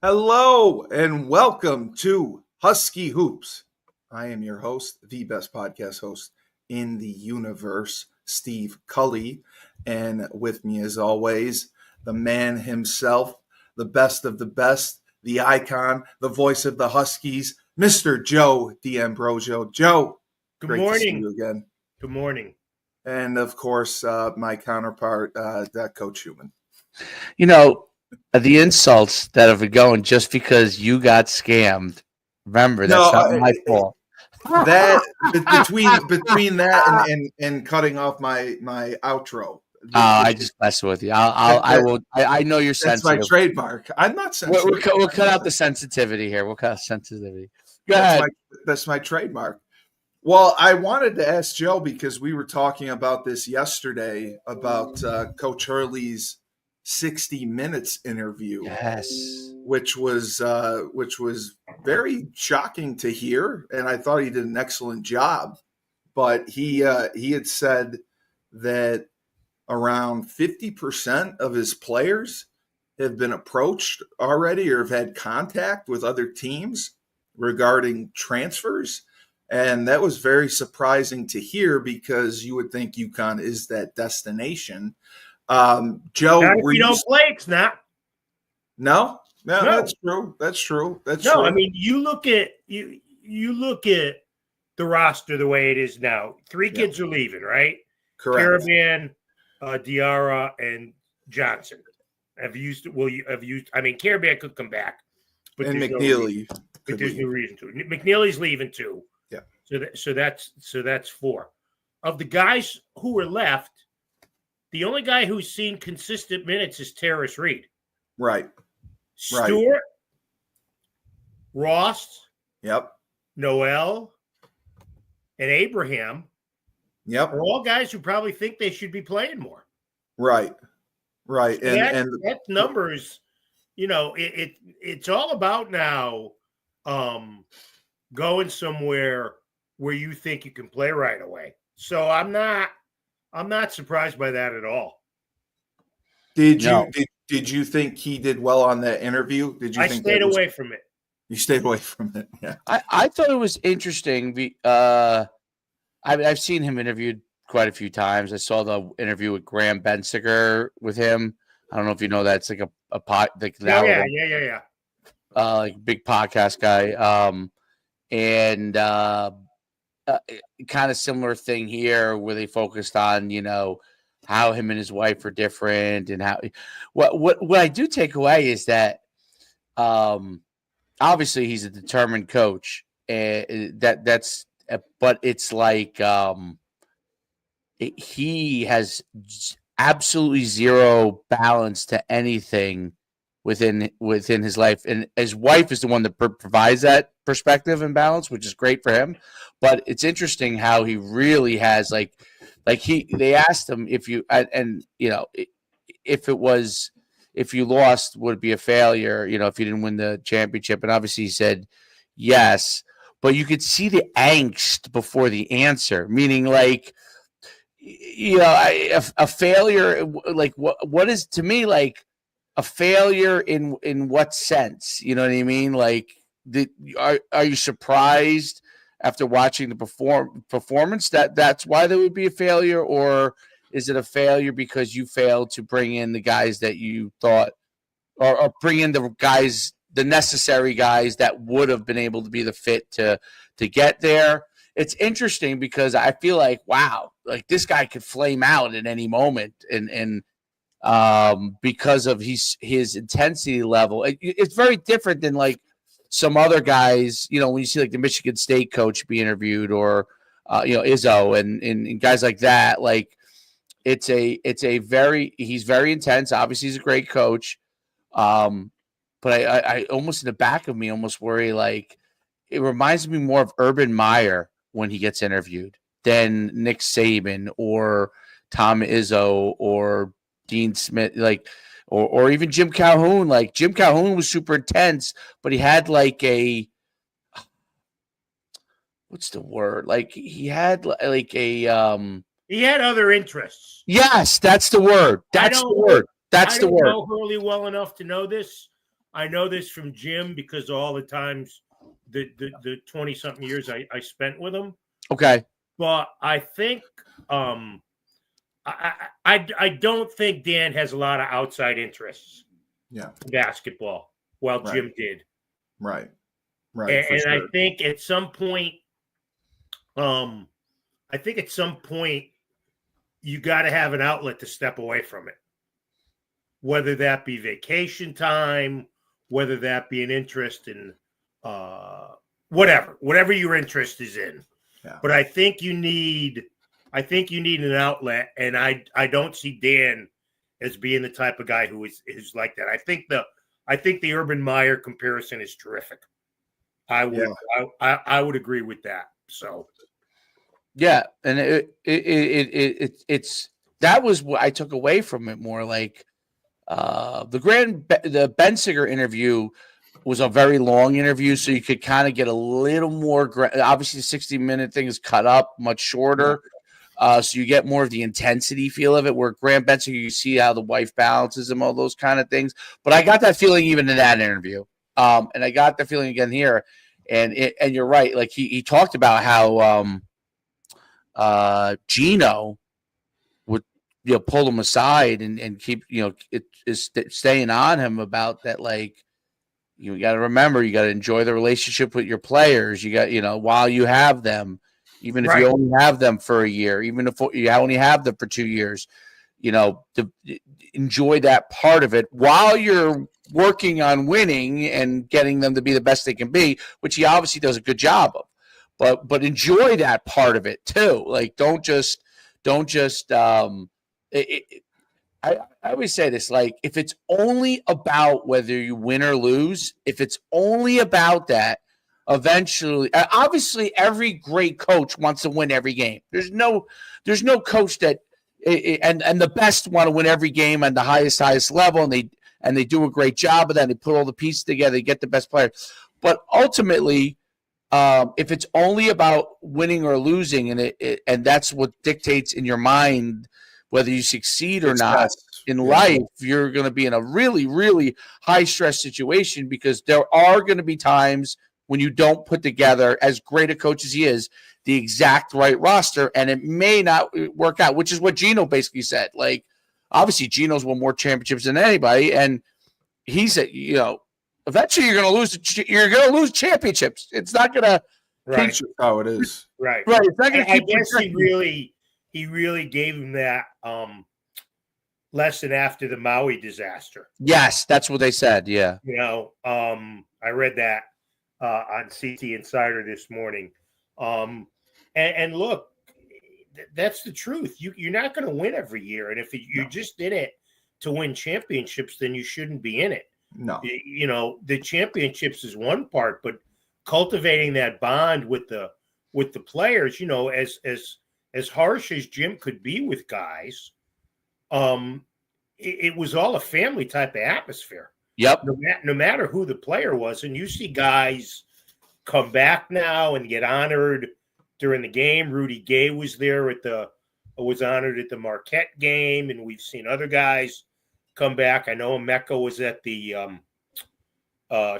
Hello and welcome to Husky Hoops. I am your host, the best podcast host in the universe, Steve Cully. And with me, as always, the man himself, the best of the best, the icon, the voice of the Huskies, Mr. Joe D'Ambrosio. Joe, Good great to see morning. you again. Good morning. And of course, my counterpart, Coach Human. You know, the insults that have been going just because you got scammed. Remember, that's not my fault. That between that and cutting off my outro. I just mess with you. I will. I know you're That's my sensitive. trademark. I'm not sensitive. We'll cut out the sensitivity here. We'll cut out sensitivity. Go That's ahead. that's my trademark. Well, I wanted to ask Joe because we were talking about this yesterday about Coach Hurley's 60 Minutes interview. Yes. Which was very shocking to hear, and I thought he did an excellent job. But he had said that around 50% of his players have been approached already or have had contact with other teams regarding transfers. And that was very surprising to hear because you would think Uconn is that destination. Joe, Not if you don't play, it's not. No, that's true. That's true. I mean, you look at the roster the way it is now. Three kids are leaving, right? Correct. Caravan, Diarra, and Johnson have used. I mean, Caravan could come back, but and McNeely. There's no reason to. McNeely's leaving too. Yeah. So that's four. Of the guys who are left, the only guy who's seen consistent minutes is Terrace Reed. Right. Stewart, Ross, yep, Noel, and Abraham, yep, are all guys who probably think they should be playing more. Right. So that number is, it's all about now going somewhere where you think you can play right away. So I'm not surprised by that at all. Did you think he did well on that interview? I stayed away from it. You stayed away from it. Yeah. I thought it was interesting. I've seen him interviewed quite a few times. I saw the interview with Graham Bensiger with him. I don't know if you know that. It's like a pot. Like Yeah. Like big podcast guy. And kind of similar thing here where they focused on, how him and his wife are different and how what I do take away is that obviously he's a determined coach and but it's like he has absolutely zero balance to anything within his life, and his wife is the one that provides that perspective and balance, which is great for him. But it's interesting how he really has they asked him if you if you lost, would it be a failure, if you didn't win the championship? And obviously he said yes, but you could see the angst before the answer, meaning a failure, like what is to me like a failure in what sense? You know what I mean? Like, are you surprised after watching the performance that's why there would be a failure, or is it a failure because you failed to bring in the guys that you thought, or bring in the necessary guys that would have been able to be the fit to get there? It's interesting because I feel like, wow, like this guy could flame out at any moment, and because of his intensity level. It's very different than like some other guys, when you see like the Michigan State coach be interviewed, or Izzo and guys like that. Like he's very intense. Obviously he's a great coach. But I almost in the back of me almost worry, like it reminds me more of Urban Meyer when he gets interviewed than Nick Saban or Tom Izzo or Dean Smith, or even Jim Calhoun. Like Jim Calhoun was super intense, but he had like what's the word? Like he had like he had other interests. Yes, that's the word. That's the word. I don't know Hurley well enough to know this, I know this from Jim because of all the times the 20-something years I spent with him. Okay. But I think I don't think Dan has a lot of outside interests Yeah. in basketball. Well, Right. Jim did. Right. For And sure. I think at some point, you got to have an outlet to step away from it. Whether that be vacation time, whether that be an interest in whatever your interest is in. Yeah. But I think you need an outlet, and I don't see Dan as being the type of guy who is like that. I think the Urban Meyer comparison is terrific. I would agree with that. So yeah, and it's that was what I took away from it more like the Bensinger interview was a very long interview, so you could kind of get a little more. Obviously, the 60-minute thing is cut up much shorter, so you get more of the intensity feel of it. Where Grant Bensinger, you see how the wife balances him, all those kind of things. But I got that feeling even in that interview, and I got the feeling again here. And you're right. Like he talked about how Gino would pull him aside and keep it is staying on him about that. Like you got to remember, you got to enjoy the relationship with your players. You got while you have them, even if you only have them for a year, even if you only have them for 2 years, to enjoy that part of it while you're working on winning and getting them to be the best they can be, which he obviously does a good job of. But enjoy that part of it too. Like don't just I always say this, like if it's only about whether you win or lose, if it's only about that, eventually, obviously every great coach wants to win every game. There's no coach that and the best want to win every game on the highest level, and they do a great job of that. They put all the pieces together, they get the best player. But ultimately, if it's only about winning or losing, and that's what dictates in your mind whether you succeed or not in life, you're going to be in a really, really high stress situation because there are going to be times when you don't put together, as great a coach as he is, the exact right roster, and it may not work out, which is what Gino basically said. Like, obviously, Gino's won more championships than anybody, and he said, eventually you're going to lose. You're going to lose championships. It's not going to teach you how it is. Right. It's not going to. I guess he really gave him that lesson after the Maui disaster. Yes, that's what they said. Yeah. I read that on CT Insider this morning. And look, that's the truth. You're not going to win every year. And if you're just in it to win championships, then you shouldn't be in it. No. The championships is one part, but cultivating that bond with the players, as harsh as Jim could be with guys, it was all a family type of atmosphere. Yep. No matter who the player was. And you see guys come back now and get honored during the game. Rudy Gay was there was honored at the Marquette game, and we've seen other guys come back. I know Emeka was at the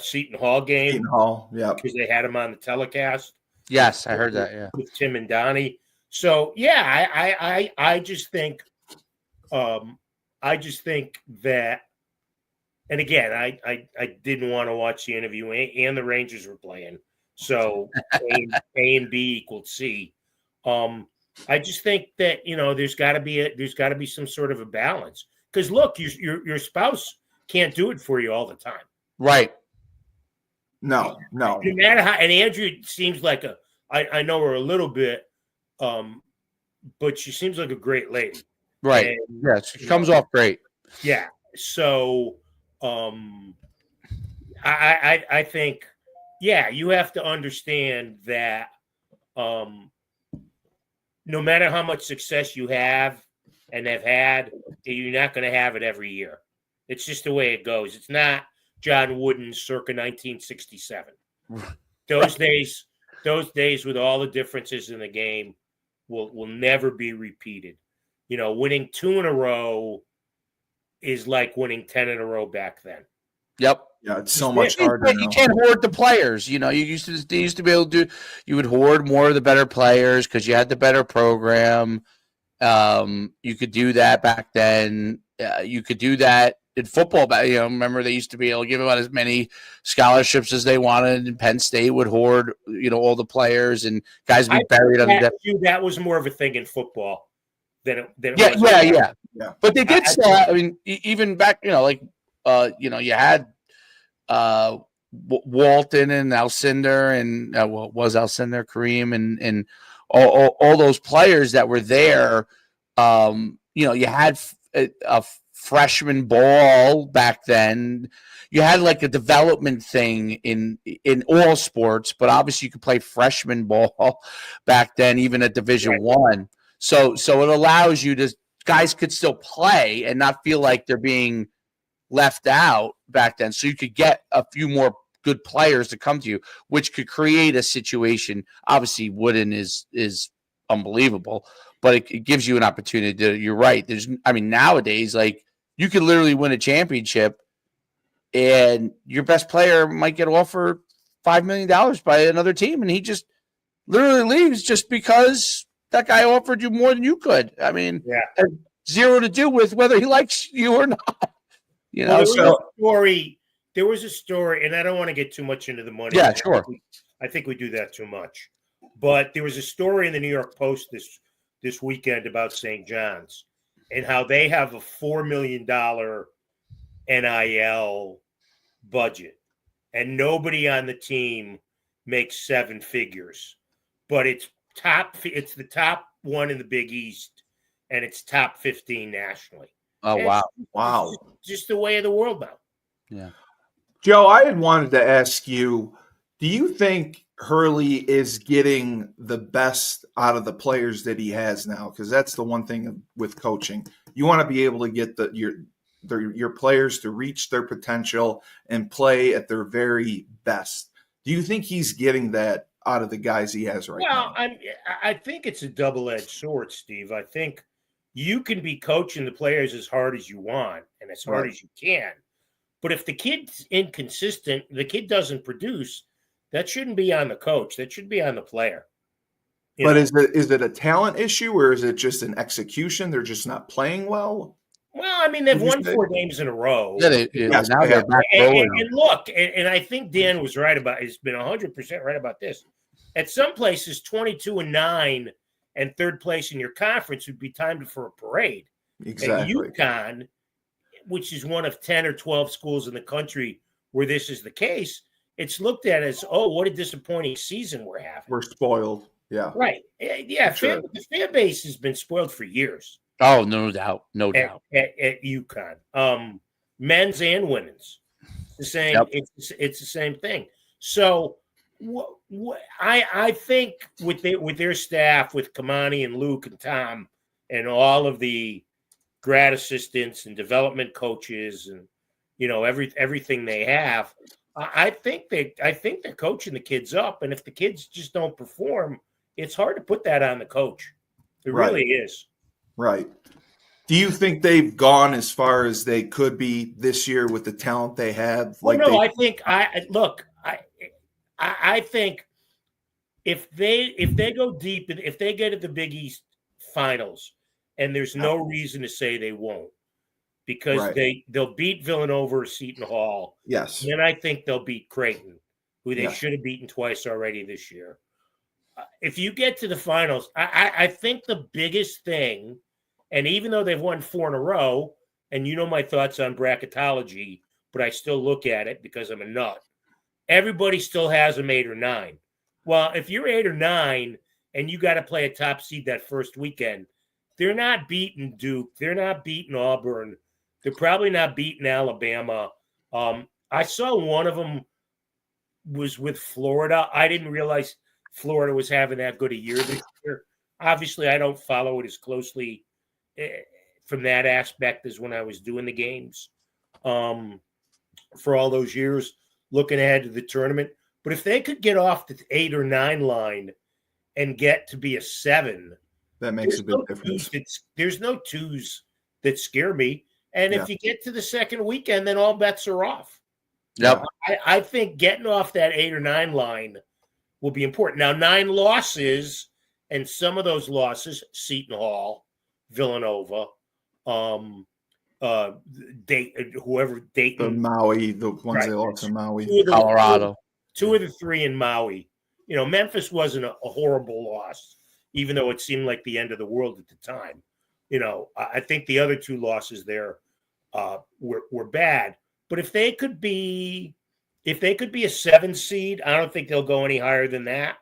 Seton Hall game. Seton Hall, yeah. Because they had him on the telecast. Yes, I heard that, yeah. With Tim and Donnie. So I just think that, and again, I didn't want to watch the interview, and the Rangers were playing, so A and B equaled C. I just think that there's got to be some sort of a balance, because look, your spouse can't do it for you all the time, right? No. No matter how, and Andrew seems like I know her a little bit. But she seems like a great lady. Right. And, yeah, she comes off great. Yeah. So I think, you have to understand that no matter how much success you have and have had, you're not going to have it every year. It's just the way it goes. It's not John Wooden circa 1967. Those days with all the differences in the game will never be repeated. Winning 2 in a row is like winning 10 in a row back then. Yep. Yeah, it's so much harder You now. can't hoard the players. You know, they used to be able to do. You would hoard more of the better players because you had the better program. You could do that back then. You could do that in football. Remember they used to be able to give out as many scholarships as they wanted, and Penn State would hoard, all the players and guys would be buried on the depth. That was more of a thing in football than it was. Yeah. But they did still. I mean, even back, you had Walton and Alcindor and was Alcindor, Kareem, and all those players that were there. You had a freshman ball back then. You had like a development thing in all sports, but obviously you could play freshman ball back then, even at Division One. So it allows you to guys could still play and not feel like they're being left out back then. So you could get a few more good players to come to you, which could create a situation. Obviously, Wooden is unbelievable, but it gives you an opportunity. You're right. Nowadays, like you could literally win a championship, and your best player might get offered $5 million by another team, and he just literally leaves just because that guy offered you more than you could. I mean, it has zero to do with whether he likes you or not. There was a story, and I don't want to get too much into the money. Yeah, sure. I think we do that too much. But there was a story in the New York Post this weekend about St. John's and how they have a $4 million NIL budget, and nobody on the team makes seven figures, but it's the top one in the Big East, and it's top 15 nationally. Oh, Wow. Just the way of the world now. Yeah. Joe, I had wanted to ask you, do you think Hurley is getting the best out of the players that he has now? Because that's the one thing with coaching. You want to be able to get your players to reach their potential and play at their very best. Do you think he's getting that out of the guys he has right now? Well, I think it's a double-edged sword, Steve. I think you can be coaching the players as hard as you want and as hard as you can. But if the kid's inconsistent, the kid doesn't produce, that shouldn't be on the coach. That should be on the player. But is it a talent issue, or is it just an execution? They're just not playing well? Well, I mean, they've won 4 games in a row. Now they're back rolling. And look, and I think Dan was right has been 100% right about this. At some places, 22-9 and third place in your conference would be timed for a parade. Exactly. At Uconn, which is one of 10 or 12 schools in the country where this is the case, it's looked at as, what a disappointing season we're having. We're spoiled. Yeah. Right. Yeah. Sure. The fan base has been spoiled for years. Oh, no doubt. At Uconn. Men's and women's. The same. Yep. It's the same thing. So I think with their staff, with Kamani and Luke and Tom and all of the grad assistants and development coaches and everything they have, I think they're coaching the kids up, and if the kids just don't perform, it's hard to put that on the coach. It really is. Right. Do you think they've gone as far as they could be this year with the talent they have? I think I think if they go deep, if they get at the Big East finals, and there's no reason to say they won't, because they'll beat Villanova or Seton Hall. Yes. And then I think they'll beat Creighton, who they should have beaten twice already this year. If you get to the finals, I think the biggest thing, and even though they've won 4 in a row, and you know my thoughts on bracketology, but I still look at it because I'm a nut. Everybody still has them 8 or 9. Well, if you're 8 or 9 and you got to play a top seed that first weekend, they're not beating Duke. They're not beating Auburn. They're probably not beating Alabama. I saw one of them was with Florida. I didn't realize Florida was having that good a year this year. Obviously, I don't follow it as closely from that aspect as when I was doing the games for all those years, looking ahead to the tournament. But if they could get off the 8 or 9 line and get to be a 7, that makes a big difference. There's no 2s that scare me. And if you get to the second weekend, then all bets are off. Yep. I think getting off that 8 or 9 line will be important. Now, 9 losses, and some of those losses, Seton Hall, Villanova, whoever The Dayton, Maui, the ones right. they lost in Maui. Colorado. Two of the 3 in Maui. Memphis wasn't a horrible loss, even though it seemed like the end of the world at the time. I think the other 2 losses there were bad. But if they could be a 7 seed, I don't think they'll go any higher than that.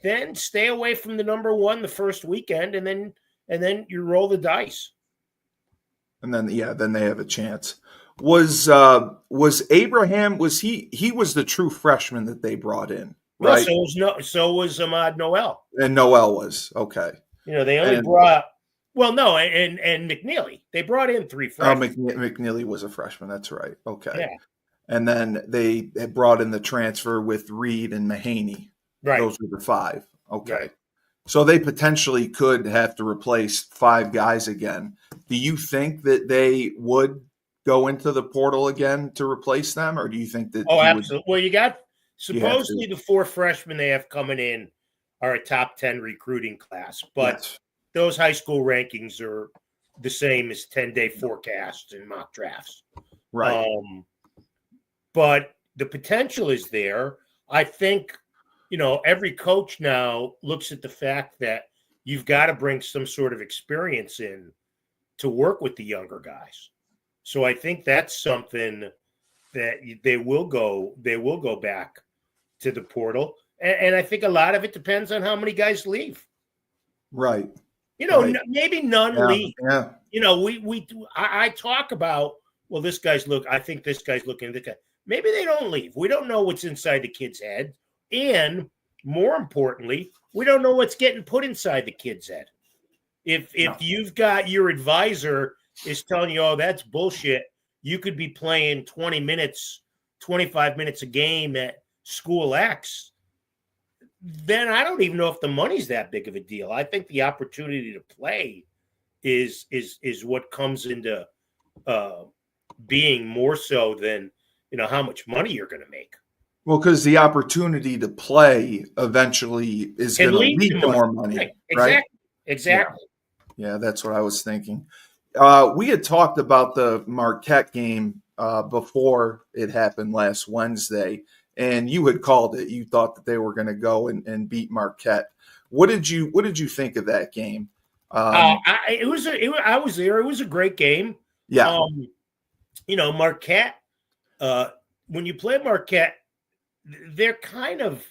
Then stay away from the number 1 the first weekend, and then you roll the dice. And then they have a chance. Was Abraham, he was the true freshman that they brought in, right? So was Ahmad Noel. And Noel was, okay. They only brought and McNeely. They brought in 3 freshmen. McNeely was a freshman, that's right. Okay. Yeah. And then they had brought in the transfer with Reed and Mahaney. Right. Those were the 5. Okay. Right. So they potentially could have to replace 5 guys again. Do you think that they would go into the portal again to replace them, or do you think that? Oh, absolutely. Well, you got supposedly the 4 freshmen they have coming in are a top 10 recruiting class, but those high school rankings are the same as 10-day forecasts and mock drafts. Right. But the potential is there. I think, every coach now looks at the fact that you've got to bring some sort of experience in to work with the younger guys. So I think that's something that they will go back to the portal. And I think a lot of it depends on how many guys leave. Right. Maybe none leave. Yeah. I talk about, well, I think this guy's looking at this guy. Maybe they don't leave. We don't know what's inside the kid's head. And more importantly, we don't know what's getting put inside the kid's head. If you've got your advisor is telling you, oh, that's bullshit, you could be playing 20 minutes, 25 minutes a game at school X, then I don't even know if the money's that big of a deal. I think the opportunity to play is what comes into being more so than how much money you're going to make. Well, because the opportunity to play eventually is going to lead to more money, right? Exactly. Yeah, that's what I was thinking. We had talked about the Marquette game before it happened last Wednesday, and you had called it. You thought that they were going to go and beat Marquette. What did you think of that game? I was there. It was a great game. Yeah. Marquette. When you play Marquette, they're kind of,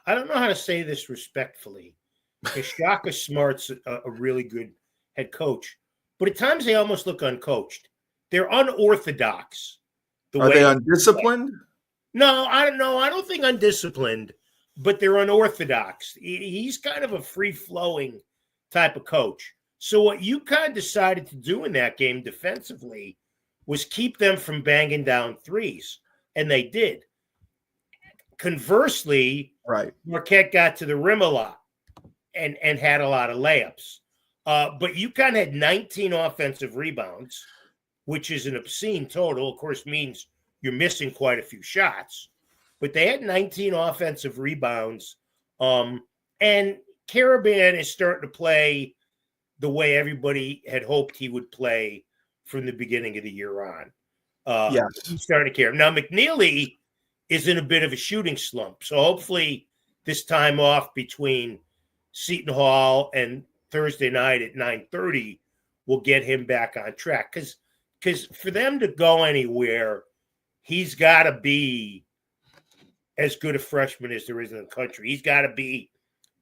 I don't know how to say this respectfully, because Shaka Smart's a really good head coach, but at times they almost look uncoached. They're unorthodox. Are they undisciplined? No, I don't know. I don't think undisciplined, but they're unorthodox. He's kind of a free-flowing type of coach. So what UConn decided to do in that game defensively was keep them from banging down threes, and they did. Conversely, right, Marquette got to the rim a lot and had a lot of layups. But UConn had 19 offensive rebounds, which is an obscene total. Of course, means you're missing quite a few shots. But they had 19 offensive rebounds. And Caravan is starting to play the way everybody had hoped he would play from the beginning of the year on. Yes. He's starting to care. Now, McNeely is in a bit of a shooting slump. So hopefully this time off between Seton Hall and Thursday night at 9:30 will get him back on track. Because for them to go anywhere, he's got to be as good a freshman as there is in the country. He's got to be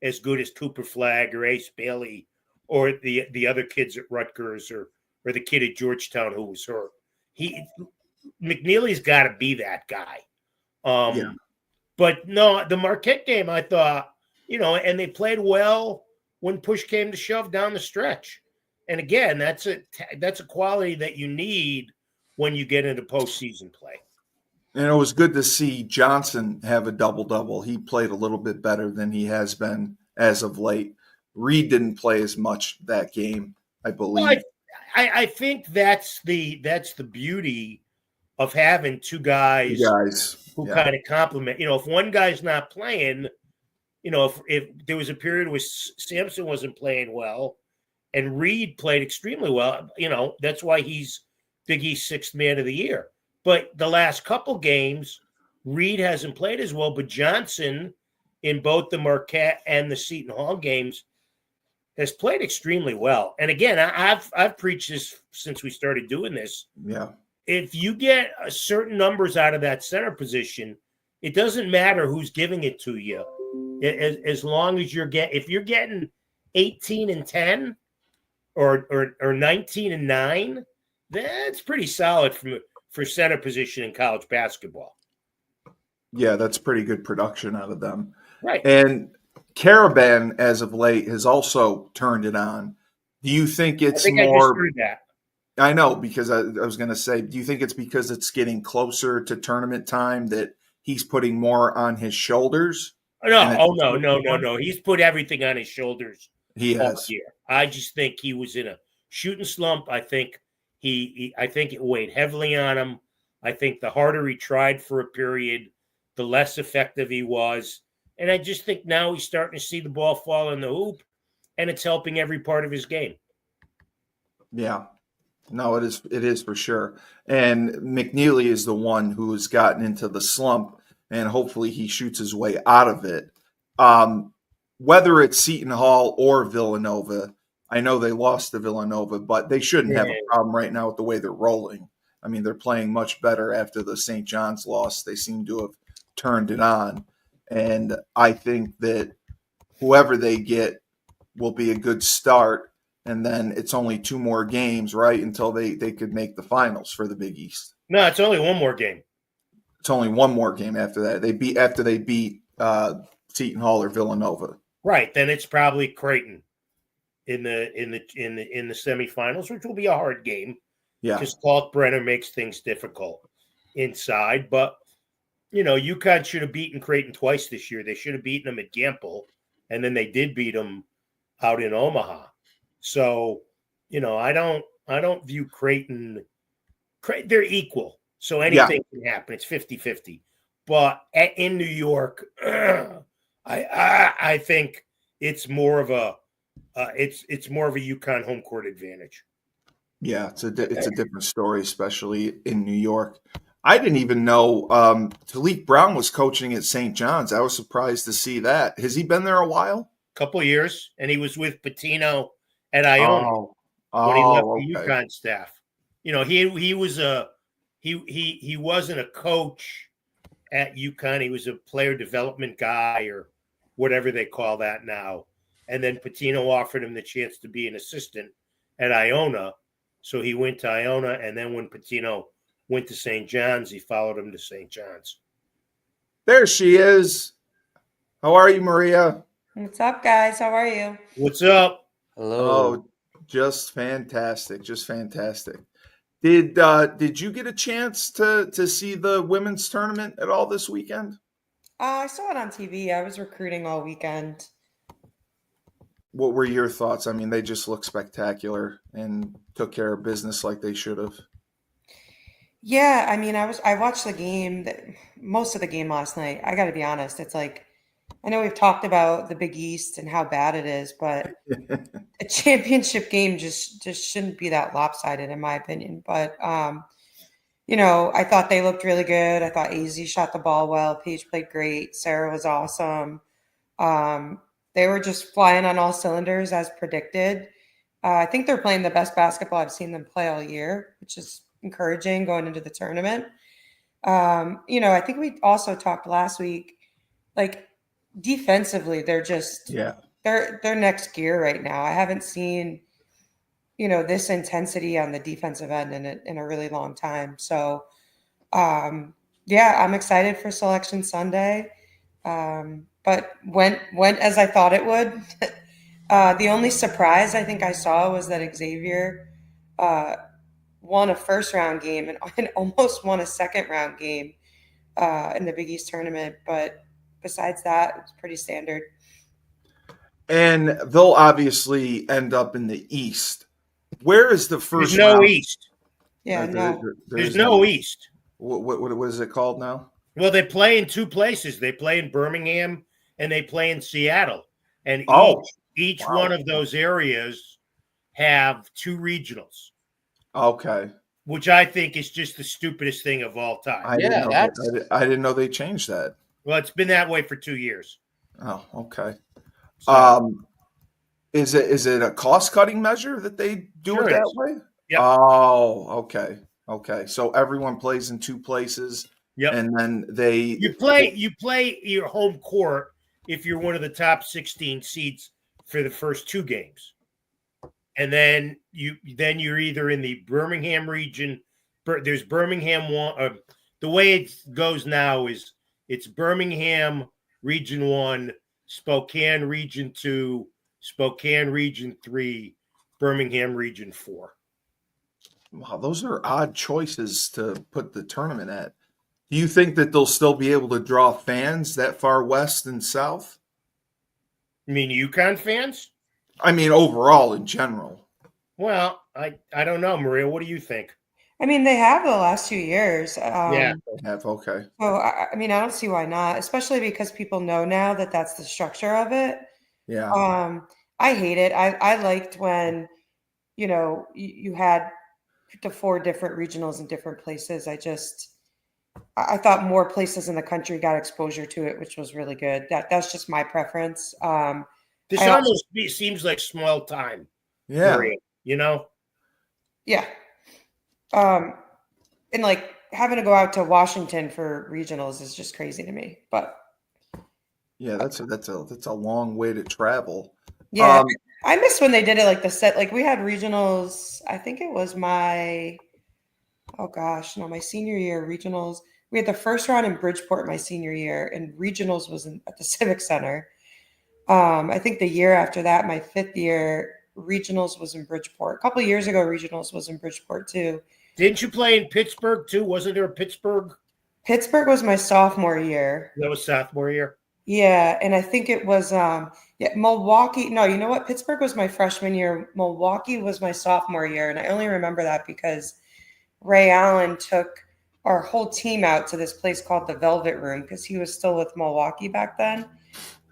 as good as Cooper Flagg or Ace Bailey or the other kids at Rutgers or the kid at Georgetown who was hurt. McNeely's got to be that guy. But no, the Marquette game, I thought, and they played well when push came to shove down the stretch. And again, that's a quality that you need when you get into postseason play. And it was good to see Johnson have a double-double. He played a little bit better than he has been as of late. Reed didn't play as much that game, I believe. Well, I think that's the beauty of having two guys You guys. who Yeah. kind of complement. If one guy's not playing, if there was a period where Sampson wasn't playing well and Reed played extremely well, that's why he's Big East sixth man of the year. But the last couple games, Reed hasn't played as well, but Johnson in both the Marquette and the Seton Hall games has played extremely well. And again, I've preached this since we started doing this. Yeah. If you get certain numbers out of that center position, it doesn't matter who's giving it to you. As long as if you're getting 18 and 10 or 19 and 9, that's pretty solid for center position in college basketball. Yeah, that's pretty good production out of them. Right. And Caravan, as of late, has also turned it on. Do you think it's I more? just heard that. I know, because I was going to say, do you think it's because it's getting closer to tournament time that he's putting more on his shoulders? No. He's put everything on his shoulders. He has. Year. I just think he was in a shooting slump. I think I think it weighed heavily on him. I think the harder he tried for a period, the less effective he was. And I just think now he's starting to see the ball fall in the hoop, and it's helping every part of his game. Yeah. No, it is for sure. And McNeely is the one who has gotten into the slump, and hopefully he shoots his way out of it. Whether it's Seton Hall or Villanova, I know they lost to Villanova, but they shouldn't have a problem right now with the way they're rolling. I mean, they're playing much better after the St. John's loss. They seem to have turned it on. And I think that whoever they get will be a good start. And then it's only 2 more games, right, until they could make the finals for the Big East. No, it's only 1 more game. It's only 1 more game after that. They beat Seton Hall or Villanova. Right. Then it's probably Creighton in the semifinals, which will be a hard game. Yeah. Because Kalkbrenner makes things difficult inside. But UConn should have beaten Creighton twice this year. They should have beaten them at Gamble, and then they did beat them out in Omaha. So, I don't view Creighton. They're equal, so anything can happen. It's 50-50. But in New York, I think it's more of a UConn home court advantage. Yeah, it's a different story, especially in New York. I didn't even know Talik Brown was coaching at St. John's. I was surprised to see that. Has he been there a while? Couple of years, and he was with Pitino at Iona when he left the UConn staff. He wasn't a coach at UConn. He was a player development guy or whatever they call that now. And then Pitino offered him the chance to be an assistant at Iona. So he went to Iona, and then when Pitino went to St. John's, he followed him to St. John's. There she is. How are you, Maria? What's up, guys? How are you? What's up? Hello. Oh, just fantastic. Just fantastic. Did you get a chance to see the women's tournament at all this weekend? I saw it on TV. I was recruiting all weekend. What were your thoughts? I mean, they just look spectacular and took care of business like they should have. Yeah, I mean, I watched the game, most of the game last night. I got to be honest. It's like, I know we've talked about the Big East and how bad it is, but a championship game just shouldn't be that lopsided, in my opinion. But I thought they looked really good. I thought AZ shot the ball well. Paige played great. Sarah was awesome. They were just flying on all cylinders as predicted. I think they're playing the best basketball I've seen them play all year, which is encouraging going into the tournament. I think we also talked last week, like defensively, they're just they're next gear right now. I haven't seen this intensity on the defensive end in a really long time. So I'm excited for Selection Sunday. But went as I thought it would. The only surprise I think I saw was that Xavier won a first-round game and almost won a second-round game in the Big East tournament. But besides that, it's pretty standard. And they'll obviously end up in the East. Where is the first There's no round? East. Yeah, There's no East. What is it called now? Well, they play in two places. They play in Birmingham and they play in Seattle. And Oh, each wow. one of those areas have two regionals, Okay. which I think is just the stupidest thing of all time. I didn't Yeah, know that's that. I didn't know they changed that. Well, it's been that way for 2 years. Oh, okay. So Um, is it a cost cutting measure that they do sure it it that is. way? Yep. Oh, okay. Okay. So everyone plays in two places, Yep. and then they You play your home court if you're one of the top 16 seeds for the first two games. And then you're either in the Birmingham region. There's Birmingham one. The way it goes now is it's Birmingham Region 1, Spokane Region 2, Spokane Region 3, Birmingham Region 4. wow, those are odd choices to put the tournament at. Do you think that they'll still be able to draw fans that far west and south? I mean, Uconn fans? I mean, overall in general. Well, I don't know, Maria. What do you think? I mean, they have the last 2 years. Yeah. They have, okay. So I mean, I don't see why not, especially because people know now that that's the structure of it. Yeah. I hate it. I liked when, you had the four different regionals in different places. I thought more places in the country got exposure to it, which was really good. That's just my preference. This I also, almost seems like small time, Yeah. Maria. You know? yeah. And like having to go out to Washington for regionals is just crazy to me. But Yeah, that's a long way to travel. yeah, Um, I miss when they did it like the set. Like we had regionals. I think it was oh gosh, no, my senior year regionals. We had the first round in Bridgeport my senior year, and regionals was at the Civic Center. I think the year after that, my fifth year, regionals was in Bridgeport. A couple of years ago, regionals was in Bridgeport too. Didn't you play in Pittsburgh too? Wasn't there a Pittsburgh? Pittsburgh was my sophomore year. That was sophomore year. Yeah, and I think it was yeah, Milwaukee. No, you know what? Pittsburgh was my freshman year. Milwaukee was my sophomore year, and I only remember that because Ray Allen took our whole team out to this place called the Velvet Room because he was still with Milwaukee back then.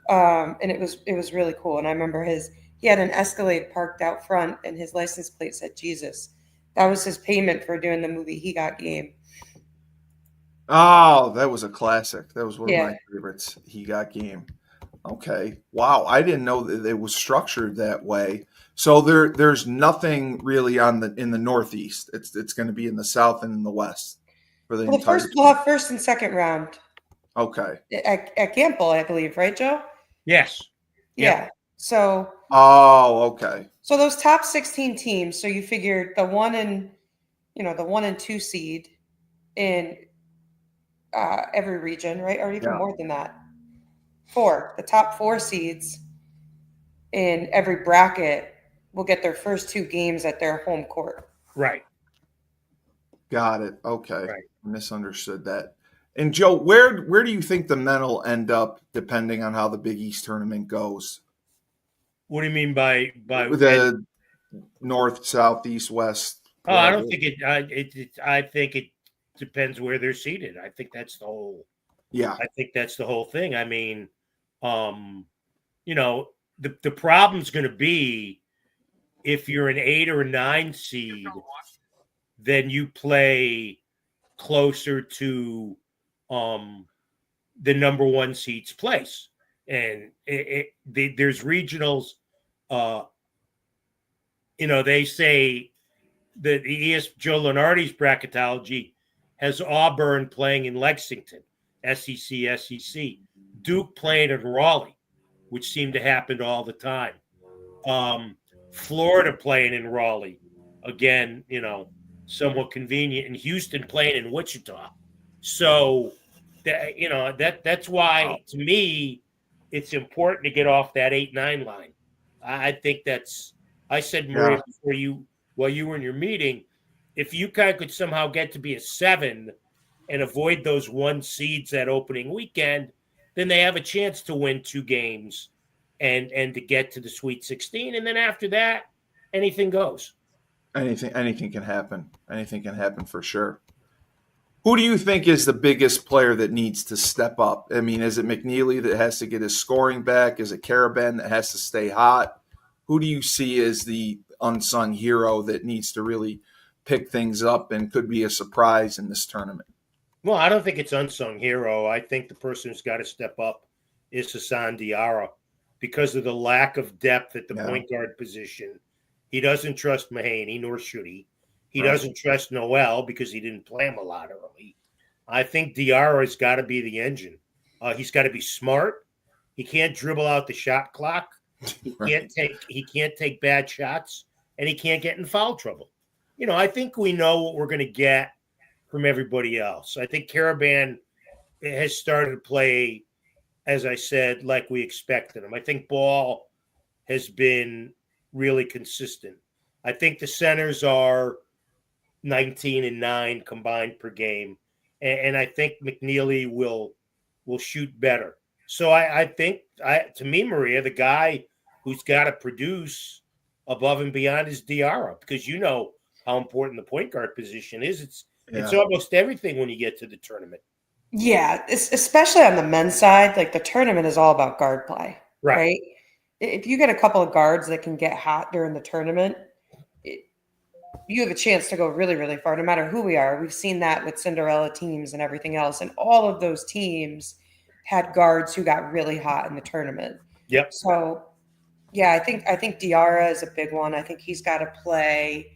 And it was really cool. And I remember he had an Escalade parked out front, and his license plate said Jesus. That was his payment for doing the movie He Got Game. oh, that was a classic. That was one of Yeah. my favorites. He Got Game. Okay. Wow, I didn't know that it was structured that way. So there's nothing really in the Northeast. It's going to be in the South and in the West for the Well, entire. we'll have first and second round Okay. at Gamble, I believe, right, Joe? Yes. Yeah. So Oh, okay. those top 16 teams, so you figure the 1 and 2 seed in every region, right? Or even Yeah. more than that. The top 4 seeds in every bracket will get their first 2 games at their home court. Right. Got it. Okay. Right. Misunderstood that. And Joe, where do you think the men will end up depending on how the Big East tournament goes? What do you mean by The North, South, East, West? Oh, I don't whatever. think I think it depends where they're seated. I think that's the whole. Yeah. I think that's the whole thing. I mean, the problem's going to be if you're an 8 or a 9 seed, then you play closer to the number 1 seed's place, and there's regionals. They say that the Joe Lenardi's bracketology has Auburn playing in Lexington, SEC, Duke playing in Raleigh, which seemed to happen all the time. Florida playing in Raleigh, again, somewhat convenient, and Houston playing in Wichita. So that's why, to me, it's important to get off that 8-9 line. I think I said, Maria, while you were in your meeting, if UConn could somehow get to be a 7 and avoid those 1 seeds that opening weekend, then they have a chance to win 2 games and to get to the Sweet 16. And then after that, anything goes. Anything can happen. Anything can happen for sure. Who do you think is the biggest player that needs to step up? I mean, is it McNeely that has to get his scoring back? Is it Caravan that has to stay hot? Who do you see as the unsung hero that needs to really pick things up and could be a surprise in this tournament? Well, I don't think it's unsung hero. I think the person who's got to step up is Hassan Diarra because of the lack of depth at the point guard position. He doesn't trust Mahaney, nor should he. He doesn't trust Noel because he didn't play him a lot early. I think Diarra's got to be the engine. He's got to be smart. He can't dribble out the shot clock. He can't take bad shots, and he can't get in foul trouble. I think we know what we're going to get from everybody else. I think Caravan has started to play, as I said, like we expected him. I think Ball has been really consistent. I think the centers are 19 and 9 combined per game. And I think McNeely will shoot better. So I think, to me, Maria, the guy who's got to produce above and beyond is Diarra, because you know how important the point guard position is. It's almost everything when you get to the tournament. Yeah, especially on the men's side, like the tournament is all about guard play, right? If you get a couple of guards that can get hot during the tournament, you have a chance to go really, really far, no matter who we are. We've seen that with Cinderella teams and everything else. And all of those teams had guards who got really hot in the tournament. Yep. So, yeah, I think Diarra is a big one. I think he's got to play,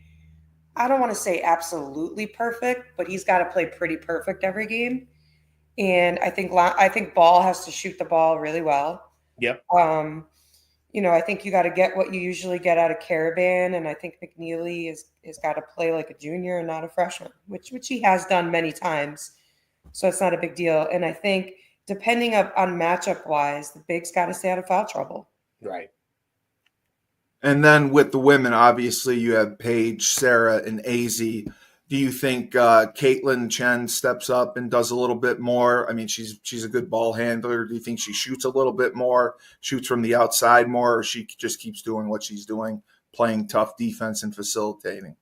I don't want to say absolutely perfect, but he's got to play pretty perfect every game. And I think Ball has to shoot the ball really well. Yep. I think you got to get what you usually get out of Caravan, and I think McNeely is got to play like a junior and not a freshman, which he has done many times. So it's not a big deal. And I think depending on matchup wise, the bigs got to stay out of foul trouble. Right. And then with the women, obviously you have Paige, Sarah, and AZ. Do you think Caitlin Chen steps up and does a little bit more? I mean, she's a good ball handler. Do you think she shoots a little bit more, shoots from the outside more, or she just keeps doing what she's doing, playing tough defense and facilitating?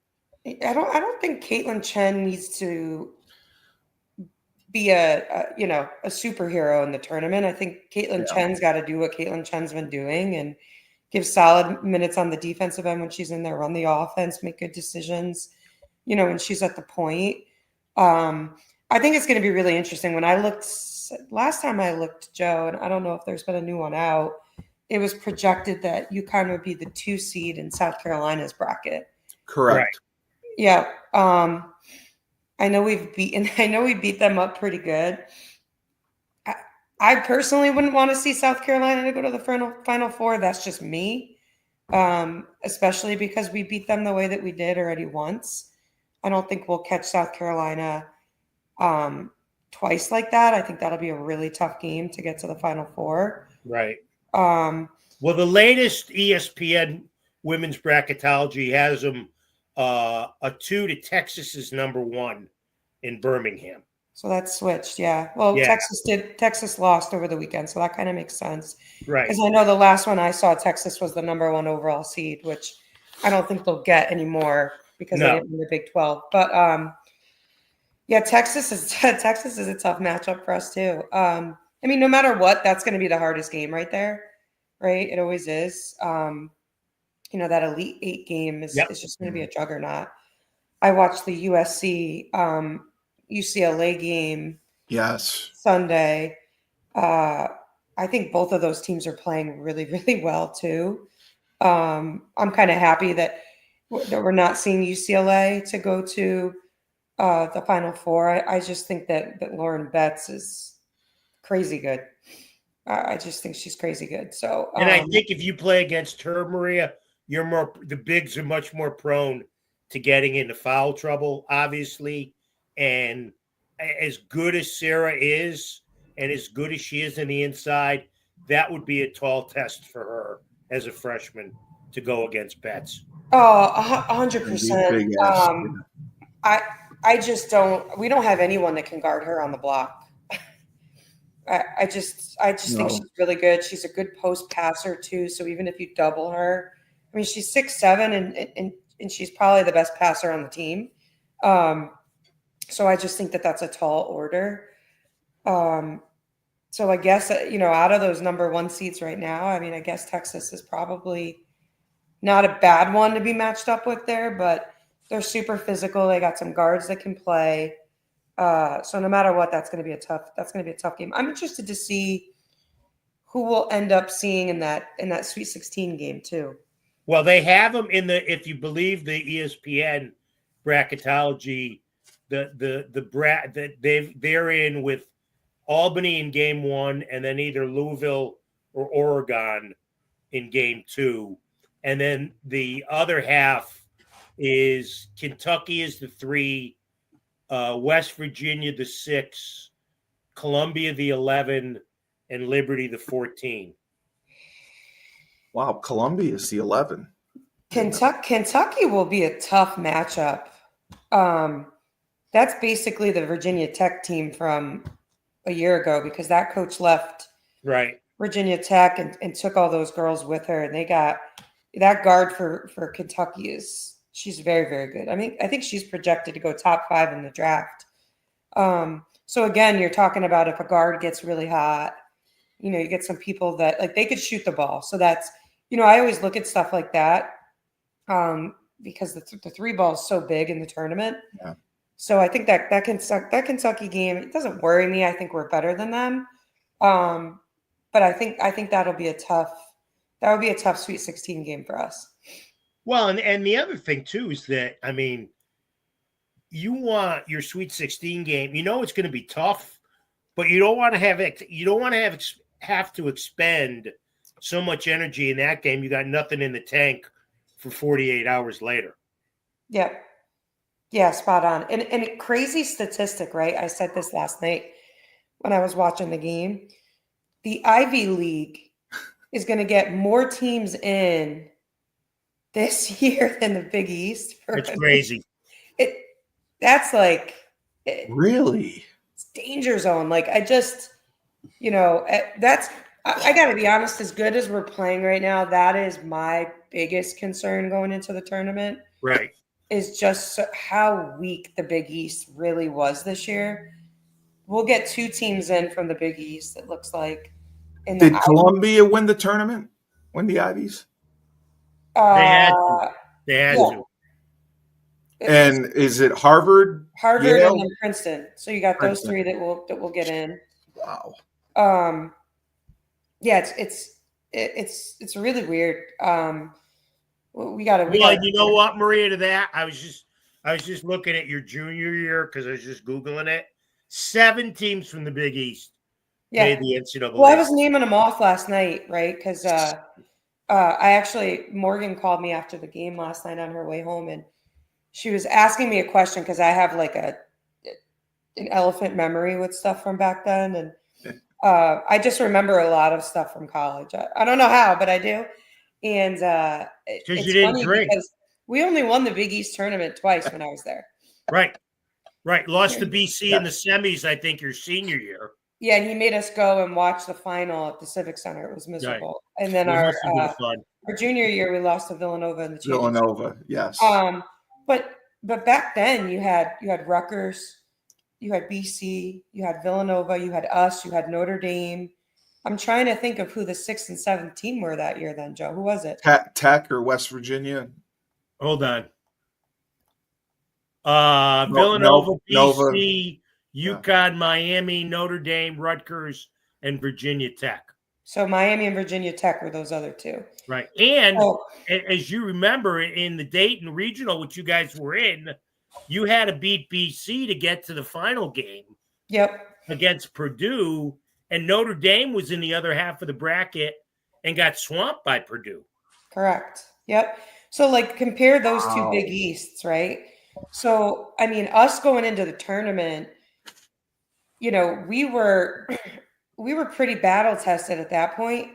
I don't think Caitlin Chen needs to be a superhero in the tournament. I think Caitlin Chen's got to do what Caitlin Chen's been doing and give solid minutes on the defensive end when she's in there, run the offense, make good decisions. When she's at the point. I think it's going to be really interesting. When I looked last time I looked, Joe, and I don't know if there's been a new one out, it was projected that Uconn would be the 2 seed in South Carolina's bracket. Correct. Right. Yeah. I know we beat them up pretty good. I personally wouldn't want to see South Carolina to go to the Final Four. That's just me. Especially because we beat them the way that we did already once. I don't think we'll catch South Carolina twice like that. I think that'll be a really tough game to get to the Final Four. Right. Well, the latest ESPN women's bracketology has them a 2 to Texas's number 1 in Birmingham. So that's switched, yeah. Well, yeah. Texas lost over the weekend, so that kind of makes sense. Right. Because I know the last one I saw, Texas was the number 1 overall seed, which I don't think they'll get anymore because they didn't win the Big 12. But Texas is a tough matchup for us too. I mean, no matter what, that's going to be the hardest game right there, right? It always is. That Elite 8 game is just going to be a juggernaut. I watched the USC UCLA game. Yes. Sunday. I think both of those teams are playing really, really well too. I'm kind of happy that we're not seeing UCLA to go to the Final Four. I just think that Lauren Betts is crazy good. I just think she's crazy good. So, and I think if you play against her, Maria, the bigs are much more prone to getting into foul trouble, obviously. And as good as Sarah is, and as good as she is in the inside, that would be a tall test for her as a freshman to go against Betts. Oh, 100%. I just don't. We don't have anyone that can guard her on the block. I just think she's really good. She's a good post passer too. So even if you double her, I mean, she's 6'7" and she's probably the best passer on the team. So I just think that that's a tall order. So I guess, out of those number one seats right now, I mean, I guess Texas is probably not a bad one to be matched up with there, but they're super physical. They got some guards that can play. So no matter what, that's going to be a tough game. I'm interested to see who we'll end up seeing in that Sweet 16 game too. Well, they have them in if you believe the ESPN bracketology, they're in with Albany in game 1, and then either Louisville or Oregon in game 2, and then the other half is Kentucky is the 3, West Virginia the 6, Columbia the 11, and Liberty the 14. Wow, Columbia is the 11. Kentucky will be a tough matchup. That's basically the Virginia Tech team from a year ago, because that coach left Right. Virginia Tech and took all those girls with her, and they got that guard for Kentucky she's very, very good. I mean, I think she's projected to go top 5 in the draft. So again, you're talking about if a guard gets really hot, you get some people that like they could shoot the ball. So that's, I always look at stuff like that because the 3 ball is so big in the tournament. Yeah. So I think that Kentucky game, it doesn't worry me. I think we're better than them. But I think that'll be a tough Sweet 16 game for us. Well, and the other thing too is that, I mean, you want your Sweet 16 game, it's going to be tough, but you don't want to have to expend so much energy in that game. You got nothing in the tank for 48 hours later. Yep. Yeah, spot on. And crazy statistic, right? I said this last night when I was watching the game. The Ivy League is going to get more teams in this year than the Big East. It's crazy. That's like Really? it's danger zone. Like I just, that's I got to be honest. As good as we're playing right now, that is my biggest concern going into the tournament. Right. Is just how weak the Big East really was this year. We'll get 2 teams in from the Big East, it looks like. Did Columbia win the tournament? Win the Ivies? They had to. And is it Harvard? Harvard Yale? and then Princeton. So you got those 3 that will get in. Wow. Yeah, it's really weird. We got to. Well, you know what, Maria? To that, I was just looking at your junior year because I was just googling it. 7 teams from the Big East made the NCAA. Well, I was naming them off last night, right? Because Morgan called me after the game last night on her way home, and she was asking me a question because I have like an elephant memory with stuff from back then, and I just remember a lot of stuff from college. I don't know how, but I do. And because you didn't drink. Because we only won the Big East tournament twice when I was there. Right. Lost to BC in the semis, I think, your senior year. Yeah, and he made us go and watch the final at the Civic Center. It was miserable. Right. And then our junior year, we lost to Villanova in the championship. Villanova, yes. But back then you had Rutgers, you had BC, you had Villanova, you had us, you had Notre Dame. I'm trying to think of who the 6th and 7th team were that year then, Joe. Who was it? Tech or West Virginia? Hold on. Villanova, BC, Uconn, Miami, Notre Dame, Rutgers, and Virginia Tech. So Miami and Virginia Tech were those other 2. Right. And as you remember, in the Dayton Regional, which you guys were in, you had to beat BC to get to the final game. Yep. Against Purdue. And Notre Dame was in the other half of the bracket and got swamped by Purdue. Correct. Yep. So, like, compare those 2 Big Easts, right? So, I mean, us going into the tournament, we were pretty battle tested at that point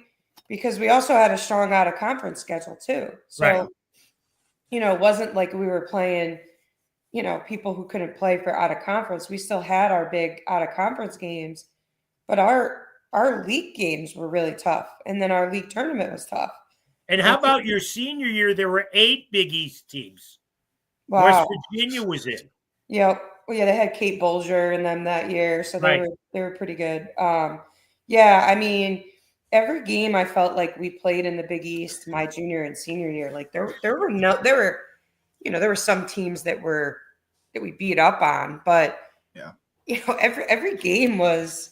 because we also had a strong out-of-conference schedule too. So, it wasn't like we were playing, people who couldn't play for out-of-conference. We still had our big out-of-conference games. But our league games were really tough, and then our league tournament was tough. And how about your senior year? There were 8 Big East teams. Wow. West Virginia was in. Yep. yeah, they had Kate Bolger in them that year, so Right. they were pretty good. Yeah, I mean, every game I felt like we played in the Big East my junior and senior year. Like there were there were some teams that we beat up on, but Yeah. every game was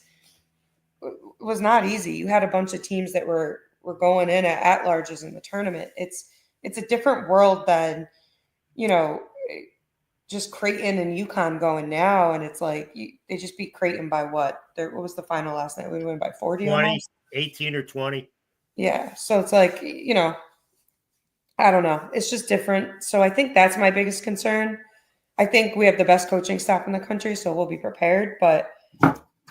not easy. You had a bunch of teams that were going in at larges in the tournament. It's a different world than just Creighton and Uconn going now, and it's like they just beat Creighton by what? What was the final last night? We won by 40 20, almost? 18 or 20. Yeah, so it's like I don't know. It's just different. So I think that's my biggest concern. I think we have the best coaching staff in the country, so we'll be prepared. But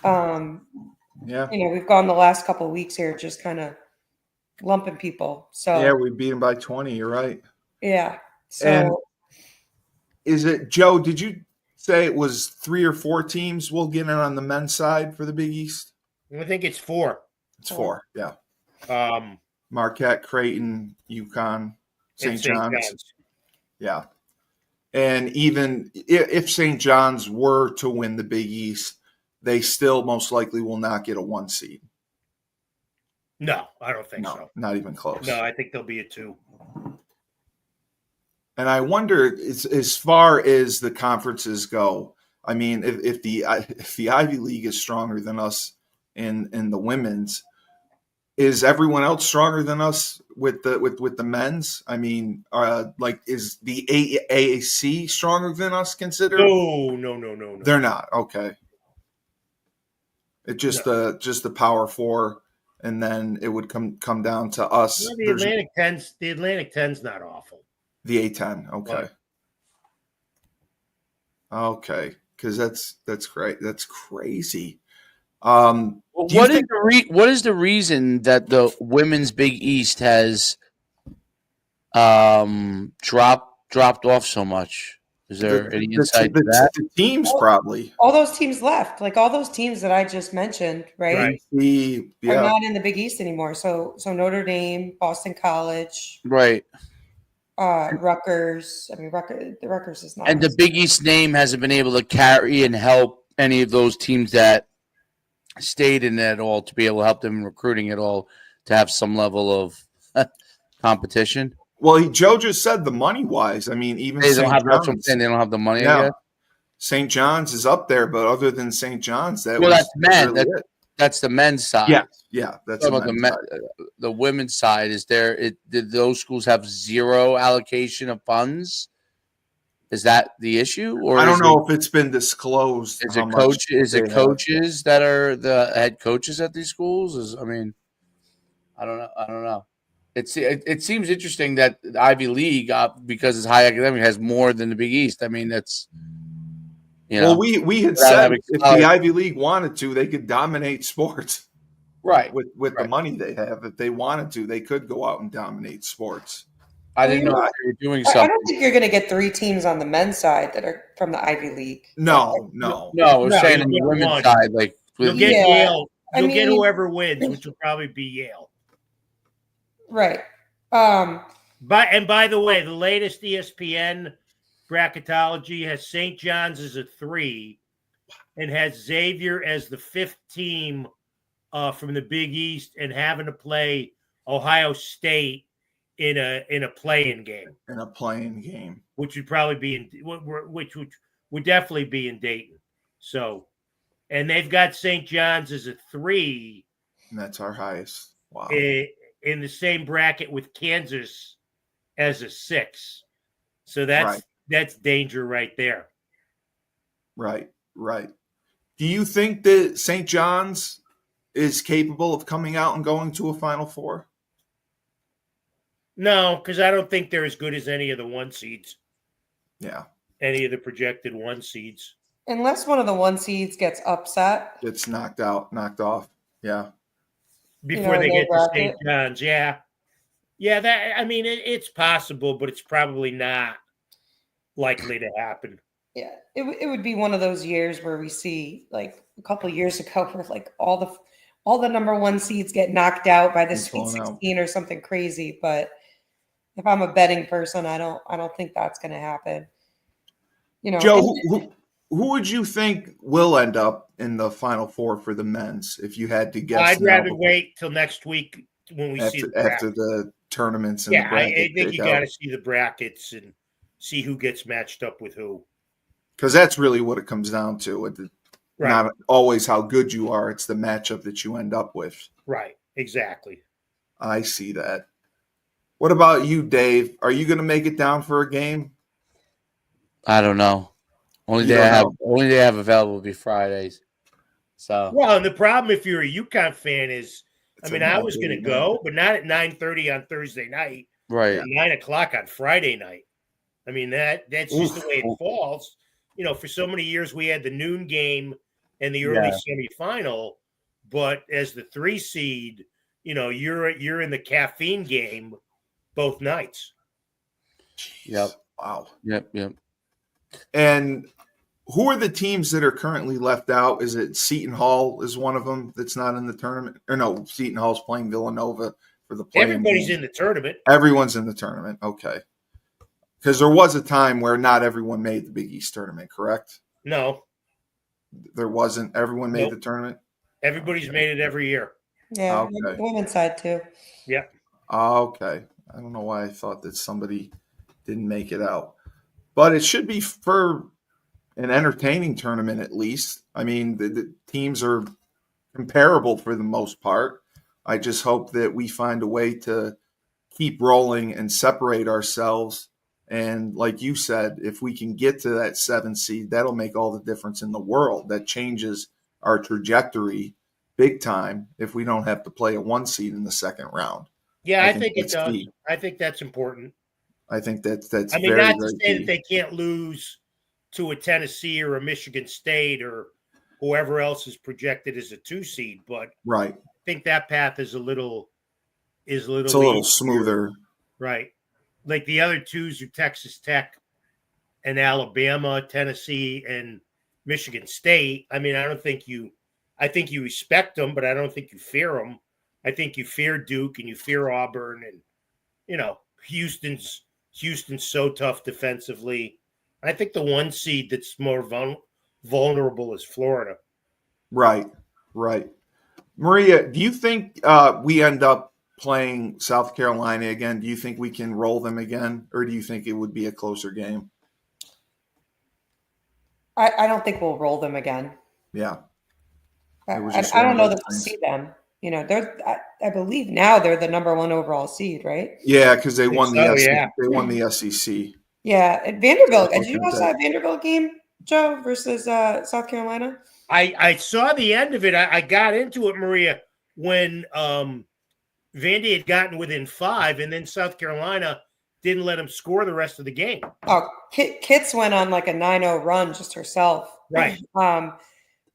Yeah. we've gone the last couple of weeks here just kind of lumping people. So Yeah, we beat them by 20. You're right. yeah. So And is it, Joe, did you say it was 3 or 4 teams we'll get in on the men's side for the Big East? I think it's 4. It's 4, yeah. Um, Marquette, Creighton, Uconn, St. and John's. Yeah. And even if St. John's were to win the Big East, they still most likely will not get a 1 seed. No, I don't think No, so. not even close. No, I think there'll be a 2. And I wonder, as far as the conferences go, I mean, if the Ivy League is stronger than us in the women's, is everyone else stronger than us with the men's? I mean, like, is the AAC stronger than us considered? No. They're not. Okay. It just the Power Four, and then it would come down to us. Well, the Atlantic 10's not awful. The A10. Okay. Right. Okay. Because that's great. That's crazy. What is the reason that the women's Big East has dropped off so much? Is there any insight to that? The teams probably. all those teams left. Like all those teams that I just mentioned, right? Yeah. Are not in the Big East anymore. So Notre Dame, Boston College, Right. Rutgers. I mean, Rutgers is not. And the Big East name hasn't been able to carry and help any of those teams that stayed in it at all, to be able to help them in recruiting at all, to have some level of competition. Well, Joe just said the money wise. I mean, even They don't have. That's what I'm saying. They don't have the money. Yeah. I guess. St. John's is up there, but other than St. John's, That's men. Really that's the men's side. Yeah. That's About the women's side. Is there? Did those schools have zero allocation of funds? Is that the issue, or I don't know if it's been disclosed. Is it coach? Is it coaches that are the head coaches at these schools? I don't know. It seems interesting that the Ivy League, because it's high academic, has more than the Big East. I mean, that's Well, we had said if the Ivy League wanted to, they could dominate sports, right? With the money they have, if they wanted to, they could go out and dominate sports. I didn't know they were doing something. I don't think you're going to get 3 teams on the men's side that are from the Ivy League. No. We're saying on the women's side, like you'll get Yale. You'll get whoever wins, which will probably be Yale. Right. By the way, the latest ESPN bracketology has St. John's as a 3 and has Xavier as the 5th team from the Big East and having to play Ohio State in a play-in game. In a play-in game, which would probably be which would definitely be in Dayton. So, and they've got St. John's as a 3. And that's our highest. Wow. In the same bracket with Kansas as a 6. So that's danger right there. Right. Do you think that St. John's is capable of coming out and going to a Final Four? No, because I don't think they're as good as any of the 1 seeds. Yeah. Any of the projected 1 seeds. Unless one of the 1 seeds gets upset. Gets knocked off. Yeah. Before they get to St. John's. Yeah. Yeah, it's possible, but it's probably not likely to happen. Yeah. It would be one of those years where we see, like a couple of years ago, where like all the number 1 seeds get knocked out by the Sweet 16 or something crazy. But if I'm a betting person, I don't think that's going to happen. Joe, who would you think will end up in the Final Four for the men's if you had to guess? I'd now rather wait till next week when we see the bracket. after the tournaments and Yeah, the I bracket think you shakeout. got to see the brackets and see who gets matched up with who. Because that's really what it comes down to. Right. Not always how good you are; it's the matchup that you end up with. Right. Exactly. I see that. What about you, Dave? Are you going to make it down for a game? I don't know. Only You day I don't have available will be Fridays. So Well, and the problem if you're a Uconn fan is, It's I mean, a I was going to 9:30 go, but not at 9:30 on Thursday night. right. At 9:00 on Friday night. I mean, that's just the way it falls. You know, for so many years we had the noon game and the early semifinal, but as the 3 seed, you know, you're in the caffeine game both nights. Yep. Wow. Yep. And who are the teams that are currently left out? Is it Seton Hall is one of them that's not in the tournament? Or no, Seton Hall's playing Villanova for the play-in Everybody's game. in the tournament. Everyone's in the tournament. Okay. Because there was a time where not everyone made the Big East tournament, correct? No, There wasn't. Everyone made Nope. the tournament? everybody's made it every year. Yeah, Okay. the women's side too. Yeah. Okay. I don't know why I thought that somebody didn't make it out. But it should be for an entertaining tournament at least. I mean, the teams are comparable for the most part. I just hope that we find a way to keep rolling and separate ourselves. And like you said, if we can get to that 7 seed, that'll make all the difference in the world. That changes our trajectory big time if we don't have to play a 1 seed in the second round. Yeah, I think it that's does. key. I think that's important. I think that's I mean, very, not to very say key. that they can't lose to a Tennessee or a Michigan State or whoever else is projected as a 2 seed, but Right. I think that path is a little It's a little easier. smoother. Right. Like the other twos are Texas Tech and Alabama, Tennessee, and Michigan State. I mean, I think you respect them, but I don't think you fear them. I think you fear Duke and you fear Auburn, and you know, Houston's so tough defensively. I think the 1 seed that's more vulnerable is Florida. Right. Maria, do you think we end up playing South Carolina again? Do you think we can roll them again, or do you think it would be a closer game? I don't think we'll roll them again. Yeah. I It was just don't one of know those that we'll things. see them. You know, I believe now they're the number 1 overall seed, right? Yeah, because they won the so, SEC. yeah. They won the SEC. Yeah, at Vanderbilt. Did you Looking watch at that Vanderbilt game, Joe, versus South Carolina? I saw the end of it. I got into it, Maria, when Vandy had gotten within 5, and then South Carolina didn't let him score the rest of the game. Oh, Kitts went on like a 9-0 run just herself. Right.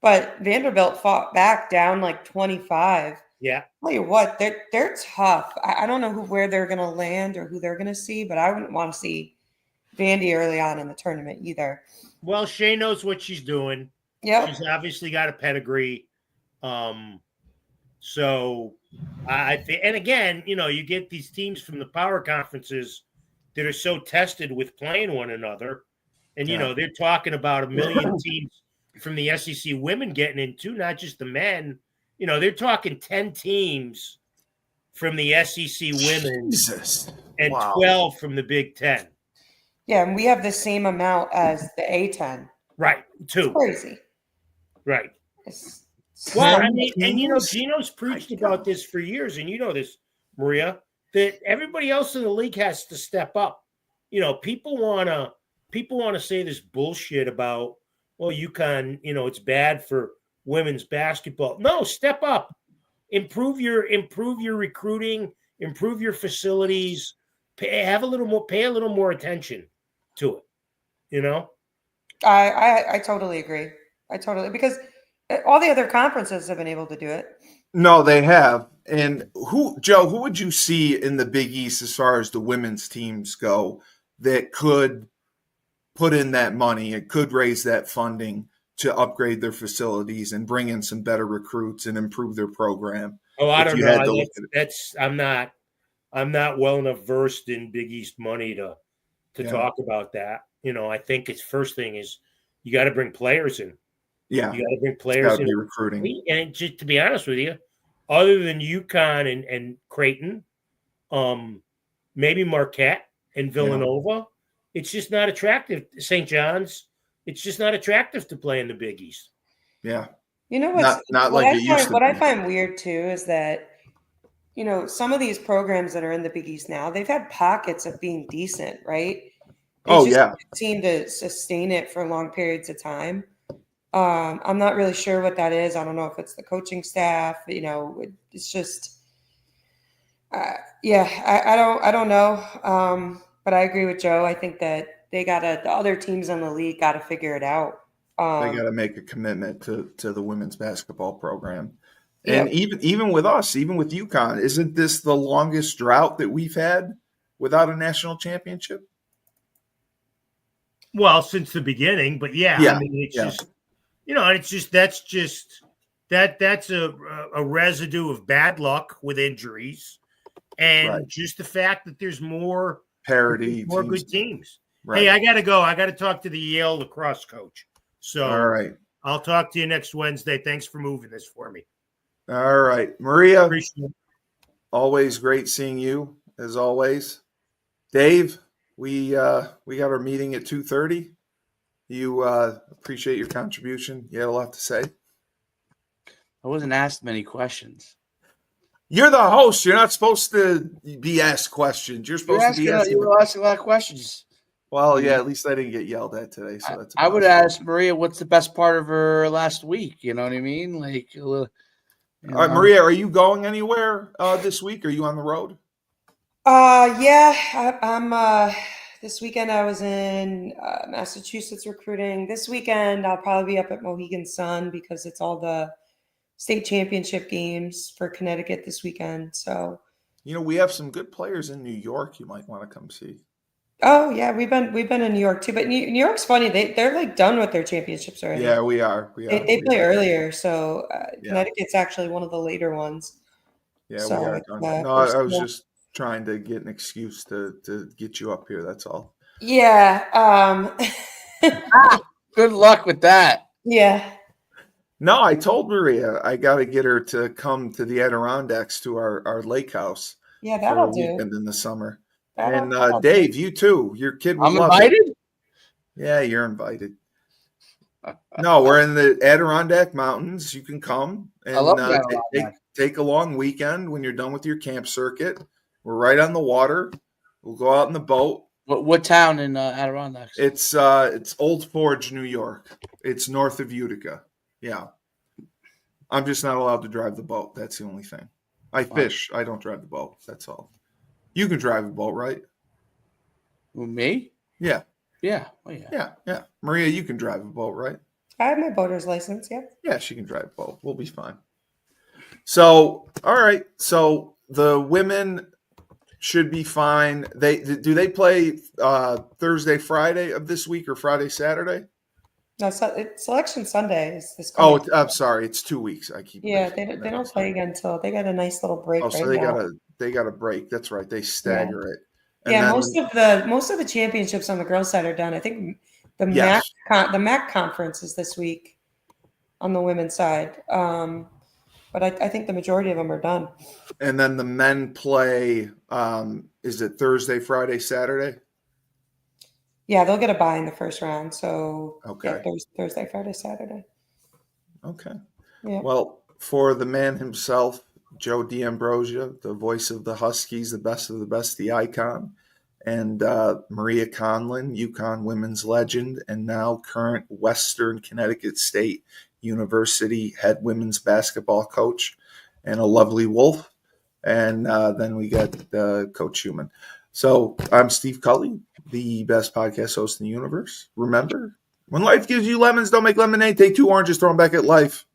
But Vanderbilt fought back down like 25. Yeah. Tell you what, they're tough. I don't know where they're going to land or who they're going to see, but I wouldn't want to see Vandy early on in the tournament either. Well, Shay knows what she's doing. Yep. She's obviously got a pedigree. So I think, and again, you know, you get these teams from the power conferences that are so tested with playing one another. And, you know, they're talking about 1 million teams from the SEC women getting into, not just the men. You know, they're talking 10 teams from the SEC women Jesus. and Wow. 12 from the Big Ten. Yeah, and we have the same amount as the A10. Right. 2. It's crazy. Right. It's Well, so- I mean, and you know, teams? Gino's preached about this for years, and you know this, Maria, that everybody else in the league has to step up. You know, people wanna say this bullshit about, well, UConn, you know, it's bad for women's basketball. No, step up, improve your recruiting, improve your facilities, pay a little more attention to it. You know, I totally agree. Because all the other conferences have been able to do it. No, they have. And who would you see in the Big East as far as the women's teams go that could put in that money and could raise that funding to upgrade their facilities and bring in some better recruits and improve their program? oh, I If don't you had to know. look at it. That's I'm not well enough versed in Big East money to Yeah. talk about that. You know, I think its first thing is you got to bring players in. Yeah, You got to bring it's players got to in. be recruiting. And just to be honest with you, other than Uconn and Creighton, maybe Marquette and Villanova, it's just not attractive. St. John's, it's just not attractive to play in the Big East. Yeah. You know Not like it used to what I be. find weird too is that, you know, some of these programs that are in the Big East now, they've had pockets of being decent, right? They Oh, just yeah. seem to sustain it for long periods of time. I'm not really sure what that is. I don't know if it's the coaching staff. You know, it's just, I don't know. But I agree with Joe. I think that the other teams in the league got to figure it out. They got to make a commitment to the women's basketball program. And Yep. even with us, even with UConn, isn't this the longest drought that we've had without a national championship? Well, since the beginning, but yeah, I mean, it's just, you know, it's just that's a residue of bad luck with injuries, and just the fact that there's more parity, more teams. good teams. Right. Hey, I got to go. I got to talk to the Yale lacrosse coach. So, all right, I'll talk to you next Wednesday. Thanks for moving this for me. All right, Maria. Appreciate it. Always great seeing you, as always. Dave, we got our meeting at 2:30. You appreciate your contribution. You had a lot to say. I wasn't asked many questions. You're the host. You're not supposed to be asked questions. You're supposed to be asking. You were asking a lot of questions. Well, yeah, at least I didn't get yelled at today, so that's. I would ask Maria, what's the best part of her last week? You know what I mean? Like, all right, Maria, are you going anywhere this week? Are you on the road? Yeah, I'm. This weekend I was in Massachusetts recruiting. This weekend I'll probably be up at Mohegan Sun because it's all the state championship games for Connecticut this weekend. So, you know, we have some good players in New York. You might want to come see. Oh yeah, we've been in New York too, but New York's funny. They're like done with their championships already. Yeah, we are. They play earlier, so Connecticut's actually one of the later ones. Yeah, so we are done. No, I was just trying to get an excuse to get you up here. That's all. Yeah. Good luck with that. Yeah. No, I told Maria I got to get her to come to the Adirondacks to our lake house. Yeah, that'll do. Weekend in the summer. That'll Dave, you too. Your kid would love invited? it. Yeah, you're invited. No, we're in the Adirondack Mountains. You can come and I love take a long weekend when you're done with your camp circuit. We're right on the water. We'll go out in the boat. What town in Adirondacks? It's Old Forge, New York. It's north of Utica. Yeah. I'm just not allowed to drive the boat. That's the only thing. I fish. I don't drive the boat. That's all. You can drive a boat, right? Well, me? Yeah. Yeah. Oh, yeah. Yeah. Maria, you can drive a boat, right? I have my boater's license, yeah. Yeah, she can drive a boat. We'll be fine. So, all right. So the women should be fine. Do they play Thursday, Friday of this week or Friday, Saturday? No, it's Selection Sunday. Is this I'm sorry. It's 2 weeks. I keep. Yeah, they don't play again until they got a nice little break. Oh, so they got a break. That's right. They stagger it. And yeah, most of the championships on the girls' side are done. I think the MAC conference is this week on the women's side. But I think the majority of them are done. And then the men play. Is it Thursday, Friday, Saturday? Yeah, they'll get a bye in the first round. So okay, yeah, Thursday, Friday, Saturday. Okay. Yeah. Well, for the man himself, Joe D'Ambrosia, the voice of the Huskies, the best of the best, the icon, and Maria Conlin, Uconn women's legend, and now current Western Connecticut State University head women's basketball coach, and a lovely wolf. And then we got Coach Schumann. So I'm Steve Cully, the best podcast host in the universe. Remember, when life gives you lemons, don't make lemonade. Take 2 oranges, throw them back at life.